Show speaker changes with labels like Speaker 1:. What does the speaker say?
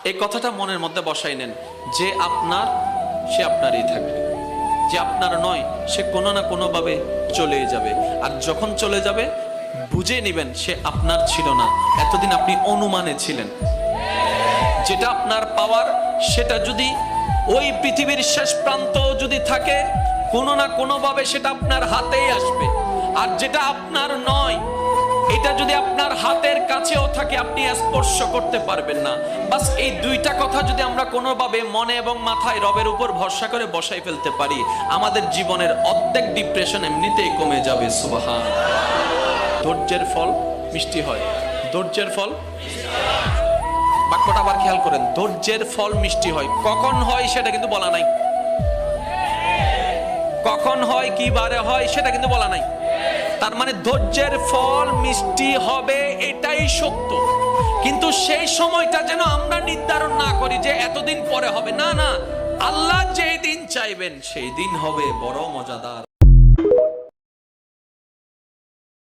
Speaker 1: এই কথাটা মনের মধ্যে বসাই নেন, যে আপনার সে আপনারই থাকবে, যে আপনার নয় সে কোনো না কোনো ভাবে চলে যাবে। আর যখন চলে যাবে বুঝে নেবেন সে আপনার ছিল না, এতদিন আপনি অনুমানে ছিলেন। যেটা আপনার পাওয়ার সেটা যদি ওই পৃথিবীর শেষ প্রান্ত যদি থাকে, কোনো না কোনো ভাবে সেটা আপনার হাতেই আসবে। আর যেটা আপনার নয় এটা যদি আপনার হাতের কাছেও থাকে আপনি স্পর্শ করতে পারবেন না। বাস এই দুইটা কথা যদি আমরা কোনোভাবে মনে এবং মাথায় রবের উপর ভরসা করে বসাই ফেলতে পারি, আমাদের জীবনের অর্ধেক ডিপ্রেশন এমনিতেই কমে যাবে। সুবহান। ধৈর্যের ফল মিষ্টি হয়, ধৈর্যের ফল, বাক্যটা আবার খেয়াল করেন, ধৈর্যের ফল মিষ্টি হয়। কখন হয় সেটা কিন্তু বলা নাই, কখন হয় কি বারে হয় সেটা কিন্তু বলা নাই। তার মানে ধৈর্যের ফল মিষ্টি হবে এটাই সত্য, কিন্তু সেই সময়টা যেন আমরা নির্ধারণ না করি যে এতদিন পরে হবে। না না, আল্লাহ যেই দিন চাইবেন সেই দিন হবে বড় মজাদার।